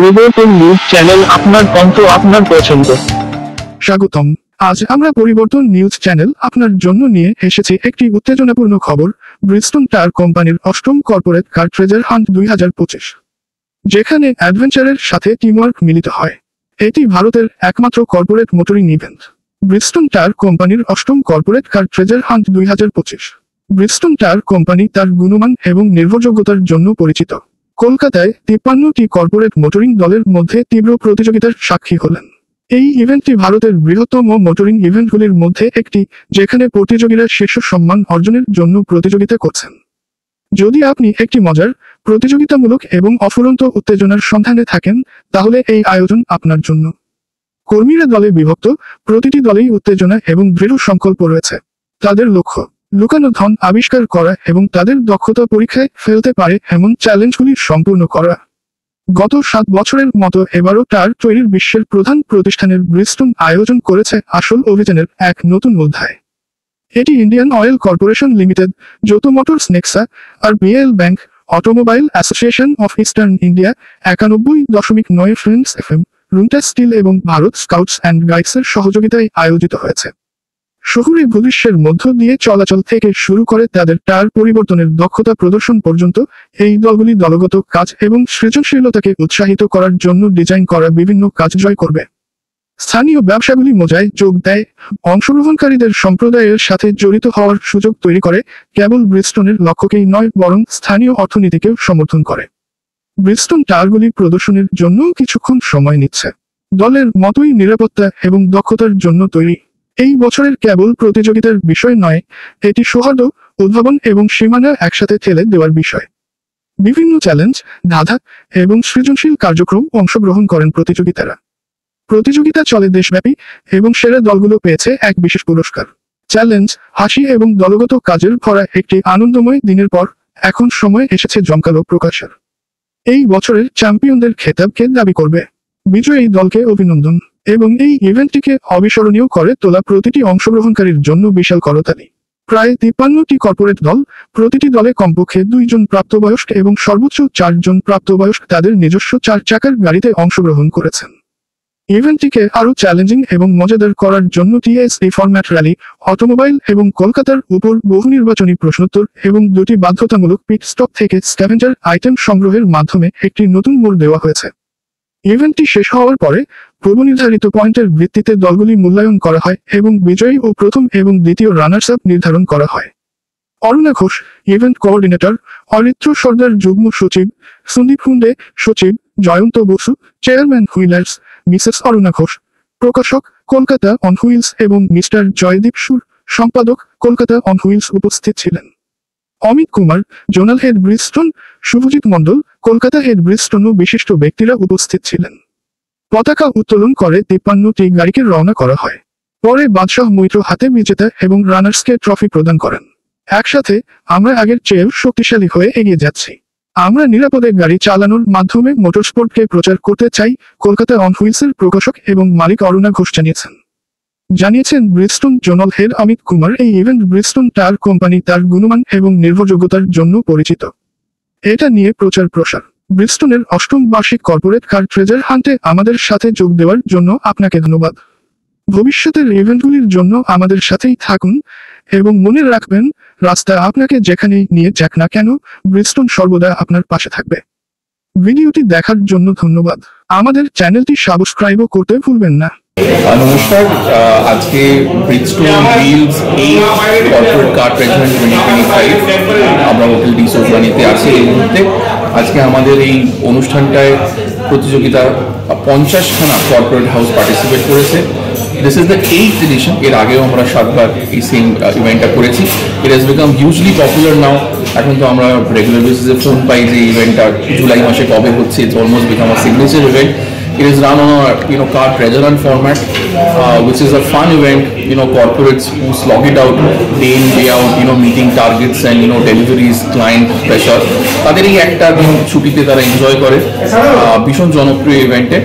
পরিবর্তন news channel, আপনার কণ্ঠ, আপনার পছন্দ। স্বাগতম। আজ আমরা পরিবর্তন নিউজ চ্যানেল আপনার জন্য নিয়ে এসেছি একটি উত্তেজনাপূর্ণ খবর। ব্রিজস্টোন টায়ার কোম্পানির অষ্টম কর্পোরেট কার ট্রেজার হান্ট 2025, যেখানে অ্যাডভেঞ্চারের সাথে টিমওয়ার্ক মিলিত হয়। এটি ভারতের একমাত্র কর্পোরেট মোটরিং ইভেন্ট। ব্রিজস্টোন টায়ার কোম্পানির অষ্টম কর্পোরেট কার ট্রেজার হান্ট 2025। ব্রিজস্টোন টায়ার কোম্পানি তার গুণমান এবং নির্ভরযোগ্যতার জন্য পরিচিত। কলকাতায় 53টি কর্পোরেট মোটরিং দলের মধ্যে তীব্র প্রতিযোগিতার সাক্ষী হলেন। এই ইভেন্টটি ভারতের বৃহত্তম মোটরিং ইভেন্টগুলির মধ্যে একটি, যেখানে প্রতিযোগীরা শীর্ষ সম্মান অর্জনের জন্য প্রতিযোগিতা করছেন। যদি আপনি একটি মজার, প্রতিযোগিতামূলক এবং অফুরন্ত উত্তেজনার সন্ধানে থাকেন, তাহলে এই আয়োজন আপনার জন্য। কর্মীরা দলে বিভক্ত, প্রতিটি দলেই উত্তেজনা এবং দৃঢ় সংকল্প রয়েছে। তাদের লক্ষ্য লুকানো ধন আবিষ্কার করা এবং তাদের দক্ষতা পরীক্ষায় ফেলতে পারে এমন চ্যালেঞ্জগুলি সম্পূর্ণ করা। গত 7 বছরের মতো এবারও টায়ার তৈরির বিশ্বের প্রধান প্রতিষ্ঠানের ব্রিজস্টোন আয়োজন করেছে আসল অভিযানের এক নতুন অধ্যায়। এটি ইন্ডিয়ান অয়েল কর্পোরেশন লিমিটেড, যৌথ মোটরস নেক্সা, আর BL Bank, Automobile Association of Eastern India, 91.9 Friends FM, Runta Steel এবং ভারত স্কাউটস অ্যান্ড গাইডসের সহযোগিতায় আয়োজিত হয়েছে। শহুরে ভবিষ্যের মধ্য দিয়ে চলাচল থেকে শুরু করে তাদের টায়ার পরিবর্তনের দক্ষতা প্রদর্শন পর্যন্ত, এই দলগুলি দলগত কাজ এবং সৃজনশীলতাকে উৎসাহিত করার জন্য ডিজাইন করা বিভিন্ন কাজ জয় করবে। স্থানীয় ব্যবসাগুলি মজায় যোগ দেয়, অংশগ্রহণকারীদের সম্প্রদায়ের সাথে জড়িত হওয়ার সুযোগ তৈরি করে, কেবল ব্রিজস্টোনের লক্ষ্যকেই নয় বরং স্থানীয় অর্থনীতিকেও সমর্থন করে। ব্রিজস্টোন টায়ারগুলি প্রদর্শনের জন্য কিছুক্ষণ সময় নিচ্ছে। দলের মতোই নিরাপত্তা এবং দক্ষতার জন্য তৈরি। এই বছরের কেবল প্রতিযোগিতার বিষয় নয়, এটি সৌহার্দ্য, উদ্ভাবন এবং সীমানা একসাথে ঠেলে দেওয়ার বিষয়। বিভিন্ন চ্যালেঞ্জ, ধাঁধা এবং সৃজনশীল কার্যক্রম অংশগ্রহণ করেন প্রতিযোগিতারা। প্রতিযোগিতা চলে দেশব্যাপী এবং সেরা দলগুলো পেয়েছে এক বিশেষ পুরস্কার। চ্যালেঞ্জ, হাসি এবং দলগত কাজের ভরা একটি আনন্দময় দিনের পর, এখন সময় এসেছে জমকালো প্রকাশের। এই বছরের চ্যাম্পিয়নদের খেতাবকে দাবি করবে। বিজয়ী দলকে অভিনন্দন এবং এই ইভেন্টটিকে অবিস্মরণীয় করে তোলা প্রতিটি অংশগ্রহণকারীর জন্য বিশাল করতালি। প্রায় 53টি কর্পোরেট দল, প্রতিটি দলে কমপক্ষে 2 জন প্রাপ্তবয়স্ক এবং সর্বোচ্চ 4 জন প্রাপ্তবয়স্ক তাদের নিজস্ব 4 চাকার গাড়িতে অংশগ্রহণ করেছেন। ইভেন্টটিকে আরও চ্যালেঞ্জিং এবং মজাদার করার জন্য টিএসএ ফরম্যাট র্যালি, অটোমোবাইল এবং কলকাতার উপর বহু নির্বাচনী প্রশ্নোত্তর এবং 2টি বাধ্যতামূলক পিট স্টপ থেকে স্ক্যাভেঞ্জার আইটেম সংগ্রহের মাধ্যমে একটি নতুন মোড় দেওয়া হয়েছে। ইভেন্টটি শেষ হওয়ার পরে পূর্বনির্ধারিত পয়েন্টের ভিত্তিতে দলগুলি মূল্যায়ন করা হয় এবং বিজয়ী ও প্রথম এবং দ্বিতীয় রানার্স আপ নির্ধারণ করা হয়। অরুণা ঘোষ, ইভেন্ট কোঅর্ডিনেটর; অরিত্র সর্দার, যুগ্ম সচিব; সন্দীপ হুন্ডে, সচিব; Jayanta Basu, chairman Wheelers; Mrs Aruna Ghosh, প্রকাশক, কলকাতা অন হুইলস; এবং মিস্টার জয়দীপ সুর, সম্পাদক, কলকাতা অন হুইলস উপস্থিত ছিলেন। Amit Kumar, zonal head Bridgestone; Subhajit Mondal, Kolkata head Bridgestone ও বিশিষ্ট ব্যক্তিরা উপস্থিত ছিলেন। পতাকা উত্তোলন করে 53টি গাড়িকে রওনা করা হয়। পরে বাদশাহ মৈত্র হাতে বিজেতা এবং রানার্সকে ট্রফি প্রদান করেন। একসাথে আমরা আগের চেয়েও শক্তিশালী হয়ে এগিয়ে যাচ্ছি। আমরা নিরাপদে গাড়ি চালানোর মাধ্যমে মোটরস্পোর্টকে প্রচার করতে চাই, কলকাতা অন হুইলসের প্রকাশক এবং মালিক অরুণা ঘোষ জানিয়েছেন ব্রিজস্টোন জোনাল হেড অমিত কুমার। এই ইভেন্ট ব্রিজস্টোন টায়ার কোম্পানি তার গুণমান এবং নির্ভরযোগ্যতার জন্য পরিচিত। এটা নিয়ে প্রচার প্রসার। ব্রিজস্টোনের অষ্টম বার্ষিক কর্পোরেট কার ট্রেজার হান্টে আমাদের সাথে যোগ দেওয়ার জন্য আপনাকে ধন্যবাদ। ভবিষ্যতের ইভেন্টগুলির জন্য আমাদের সাথেই থাকুন এবং মনে রাখবেন, রাস্তা আপনাকে যেখানেই নিয়ে যাক না কেন, ব্রিজস্টোন সর্বদা আপনার পাশে থাকবে। ভিডিওটি দেখার জন্য ধন্যবাদ। আমাদের চ্যানেলটি সাবস্ক্রাইবও করতে ভুলবেন না। নমস্কার, আজকে ব্রিজস্টোন রিলস 8 কর্পোরেট কার ট্রেজার 2025 আমরা হোটেল ডি সোফানিতে আছি। এই মুহূর্তে আজকে আমাদের এই অনুষ্ঠানটায় প্রতিযোগিতা 50খানা কর্পোরেট হাউস পার্টিসিপেট করেছে। This is the 8th edition. এর আগেও আমরা 7বার এই সেম ইভেন্টটা করেছি। It has become hugely popular now. এখন তো আমরা রেগুলার বেসিসে ফোন পাই যে ইভেন্টটা জুলাই মাসে কবে হচ্ছে। It's almost become a signature event. It is run on a car treasure hunt format, which is a fun event. Corporates who slog it out day in day out, meeting targets and deliveries, client pressure. তাদের এই একটা দিন ছুটিতে তারা enjoy করে। ভীষণ জনপ্রিয় ইভেন্টে।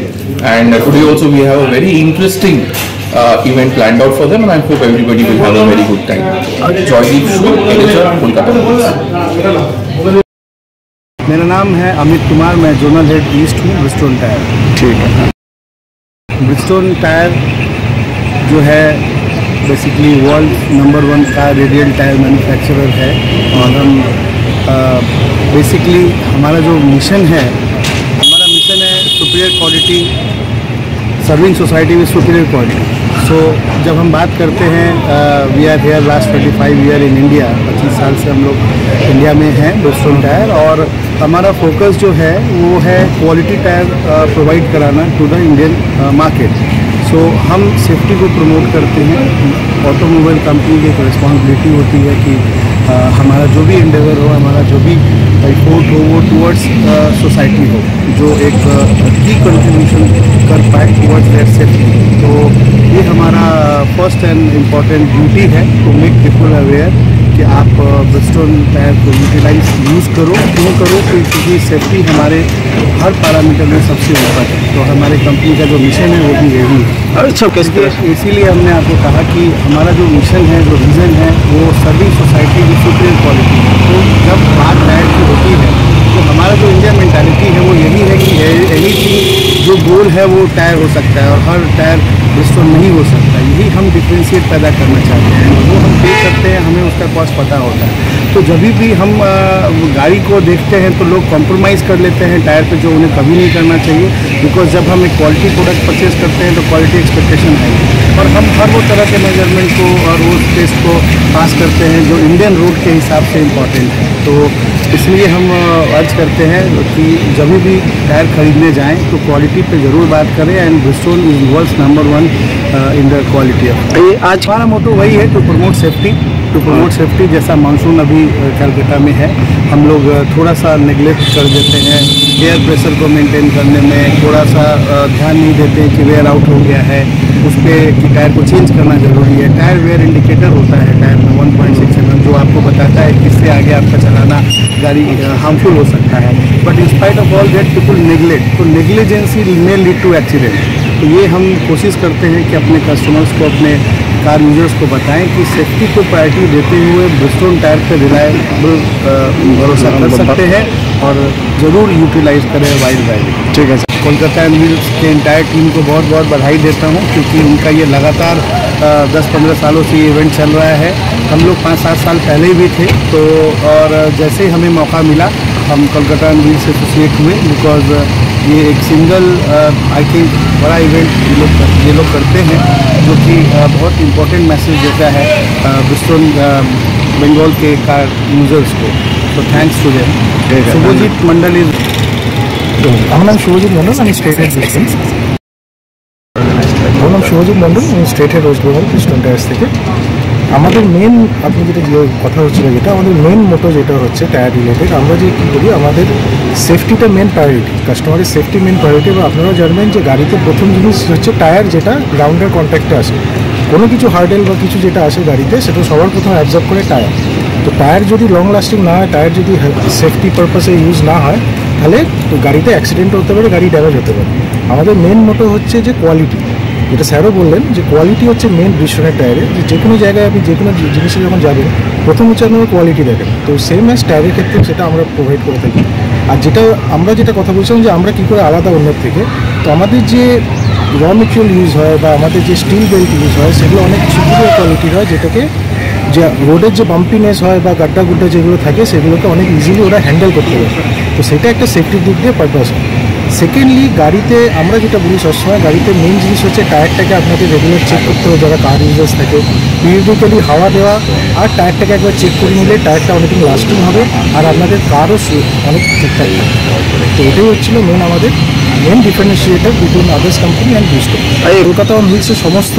And today also we have a very interesting event planned out for them, and I hope everybody will have a very good time. Joydeep Shur, editor, Kolkata. मेरा नाम है अमित कुमार, मैं जोनल हेड ईस्ट हूँ Bridgestone tyre. ठीक है। Bridgestone tyre जो है basically world number 1 का रेडियल टायर मैन्युफैक्चरर है। और हम बेसिकली हमारा जो मिशन है superior quality, serving society with superior quality. So जब हम बात करते हैं we are here last 25 year in India, 25 साल से हम लोग इंडिया में हैं ब्रिजस्टोन टायर। और हमारा फोकस जो है वो है क्वालिटी टायर प्रोवाइड कराना टू द इंडियन मार्केट। सो हम सेफ्टी को प्रमोट करते हैं। ऑटोमोबाइल कंपनी की एक रिस्पॉन्सिबिलिटी होती है कि हमारा जो भी इंडेवर हो, हमारा जो भी एफर्ट हो, वो टुवर्ड्स सोसाइटी हो, जो एक की कंट्रीब्यूशन कर पाए टुवर्ड्स देयर सेफ्टी। तो ये हमारा फर्स्ट एंड इम्पॉर्टेंट ड्यूटी है टू मेक पीपल अवेयर कि आप ब्रिजस्टोन टायर को यूज़ करो। क्यों करो? क्योंकि सेफ्टी हमारे हर पैरामीटर में सबसे ऊपर है। तो हमारे कंपनी का जो मिशन है वो भी यही है। अच्छा, इसीलिए हमने आपको कहा कि हमारा जो मिशन है, जो विज़न है, वो सर्विंग सोसाइटी की सुपीरियर क्वालिटी है। तो जब बात टायर की होती है तो हमारा जो इंडिया मेंटालिटी है वो यही है कि एनीथिंग जो गोल है वो टायर हो सकता है और हर टायर ब्रिजस्टोन नहीं हो सकता। यही हम डिफ्रेंशिएट पैदा करना चाहते हैं। वो हम पे करते हैं, हमें उसका कॉस्ट पता होता है। तो जब भी हम गाड़ी को देखते हैं तो लोग कॉम्प्रोमाइज़ कर लेते हैं टायर पे, जो उन्हें कभी नहीं करना चाहिए। बिकॉज जब हम एक क्वालिटी प्रोडक्ट परचेज करते हैं तो क्वालिटी एक्सपेक्टेशन है और हम हर वो तरह के मेजरमेंट को और वो टेस्ट को पास करते हैं जो इंडियन रोड के हिसाब से इम्पॉर्टेंट है। तो इसलिए हम अर्ज करते हैं कि जब भी टायर खरीदने जाएं तो क्वालिटी पे ज़रूर बात करें। And Bridgestone is world's number 1 in the quality of. आज हमारा मोटो वही है, टू प्रमोट सेफ्टी। जैसा मानसून अभी कलकत्ता में है, हम लोग थोड़ा सा नेगलेक्ट कर देते हैं एयर प्रेशर को मेंटेन करने में, थोड़ा सा ध्यान नहीं देते कि वेयर आउट हो गया है उस पर, कि टायर को चेंज करना ज़रूरी है। टायर वेयर इंडिकेटर होता है टायर में 1.6 mm, जो आपको बताता है कि इससे आगे आपका चलाना गाड़ी हार्मफुल हो सकता है। But in spite of all that people neglect, तो negligency may lead to accident. तो ये हम कोशिश करते हैं कि अपने कस्टमर्स को, अपने कार यूजर्स को बताएं कि सेफ्टी को प्रायोरिटी देते हुए ब्रिजस्टोन टायर पर रिलायबल भरोसा कर सकते हैं और ज़रूर यूटिलाइज करें वाइल्ड ड्राइविंग। ठीक है सर। कोलकाता एंड व्हील्स के इंटायर टीम को बहुत बहुत बधाई देता हूं, क्योंकि उनका ये लगातार 10-15 सालों से ये इवेंट चल रहा है। हम लोग 5-7 साल पहले भी थे, तो और जैसे ही हमें मौका मिला हम कोलकाता एंड व्हील्स से एसोसिएट हुए। बिकॉज ये एक सिंगल आई थिंक बड़ा इवेंट ये लोग करते हैं, जो कि बहुत इम्पोर्टेंट मैसेज देता है ब्रिजस्टोन बंगाल के कार यूजर्स को। तो thanks to them. Subhajit Mondal is আমার নাম শুভজিৎ মন্ডল, আমি স্ট্রেট হেড ব্রিজস্টোন। আমার নাম শুভজিৎ মন্ডল, আমি state head West Bengal Bridgestone tyres থেকে। আমাদের মেন, আপনি যেটা কথা হচ্ছিল, যেটা আমাদের মেন মোটো যেটা হচ্ছে টায়ার রিলেটেড, আমরা যে কী করি, আমাদের সেফটিটা মেন প্রায়োরিটি, কাস্টমারের সেফটি মেন প্রায়োরিটি। এবং আপনারাও জানবেন যে গাড়িতে প্রথম জিনিস হচ্ছে টায়ার, যেটা গ্রাউন্ডের কন্ট্যাক্টে আসে। কোনো কিছু হার্ডেল বা কিছু যেটা আসে গাড়িতে, সেটা সবার প্রথম অ্যাবজর্ব করে টায়ার। তো টায়ার যদি লং লাস্টিং না হয়, টায়ার যদি সেফটি পারপাসে ইউজ না হয়, তাহলে গাড়িতে অ্যাক্সিডেন্ট হতে পারে, গাড়ি ড্যামেজ হতে পারে। আমাদের মেন মোটো হচ্ছে যে কোয়ালিটি, যেটা স্যারও বললেন যে কোয়ালিটি হচ্ছে মেন ব্রিজস্টোনের টায়ারে। যে কোনো জায়গায় আপনি যে কোনো জিনিসে যখন যাবেন, প্রথম হচ্ছে আপনারা কোয়ালিটি দেখেন। তো সেম অ্যাজ টায়ারের ক্ষেত্রে সেটা আমরা প্রোভাইড করে থাকি। আর যেটা কথা বলছিলাম যে আমরা কী করে আলাদা অন্যের থেকে, তো আমাদের যে র মেটেরিয়াল ইউজ হয় বা আমাদের যে স্টিল বেল্ট ইউজ হয়, সেগুলো অনেক সুপিরিয়র কোয়ালিটির হয়, যেটাকে যে রোডের যে বাম্পিনেস হয় বা গাড্ডা গুড্ডা যেগুলো থাকে, সেগুলোকে অনেক ইজিলি ওরা হ্যান্ডেল করতে পারে। তো সেটা একটা সেফটির দিক দিয়ে পারপাস হয়। সেকেন্ডলি, গাড়িতে আমরা যেটা বলি সবসময়, গাড়িতে মেন জিনিস হচ্ছে টায়ারটাকে আপনাকে রেগুলার চেক করতে হবে। যারা কার ইউজার্স থাকে, পিরিয়ডিক্যালি হাওয়া দেওয়া আর টায়ারটাকে একবার চেক করে নিলে টায়ারটা অনেকদিন লাস্টিং হবে আর আপনাদের কারও অনেক ঠিকঠাক থাকবে। তো এটাই হচ্ছিল আমাদের main differentiator between others company and Bridgestone. Kolkata on হুইলসের সমস্ত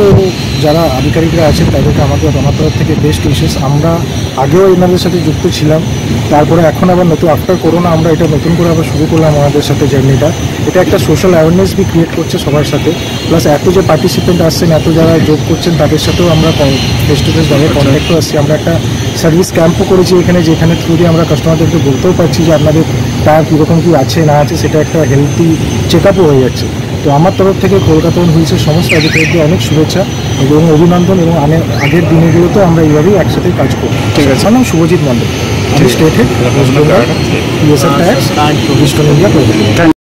যারা আধিকারিকরা আছেন, তাদেরকে আমার তরফ থেকে বেস্ট উইশেস। আমরা আগেও এনাদের সাথে যুক্ত ছিলাম, তারপরে এখন আবার নতুন আফটার করোনা আমরা এটা নতুন করে আবার শুরু করলাম আমাদের সাথে জার্নিটা। এটা একটা সোশ্যাল অ্যাওয়ারনেস বি ক্রিয়েট করছে সবার সাথে। প্লাস এত যে পার্টিসিপেন্ট আসছেন, এত যারা যোগ করছেন, তাদের সাথেও আমরা ফেস টু ফেস ভাবে কন্ট্যাক্টও আসছি। আমরা একটা সার্ভিস ক্যাম্পও করেছি এখানে, যেখানে থ্রু দিয়ে আমরা কাস্টমারদেরকে বলতেও পারছি যে আপনাদের টায়ার কীরকম কী আছে না আছে, সেটা একটা হেলথি চেক আপও হয়ে যাচ্ছে। তো আমার তরফ থেকে কলকাতা অন হুইলসের সমস্ত আধিকারিকদের অনেক শুভেচ্ছা এবং অভিনন্দন, এবং আগের দিনগুলোতেও আমরা এইভাবেই একসাথে কাজ করি। ঠিক আছে। আমার নাম শুভজিৎ মন্ডল। আমি state head West Bengal PSR tyres Bridgestone India private limited.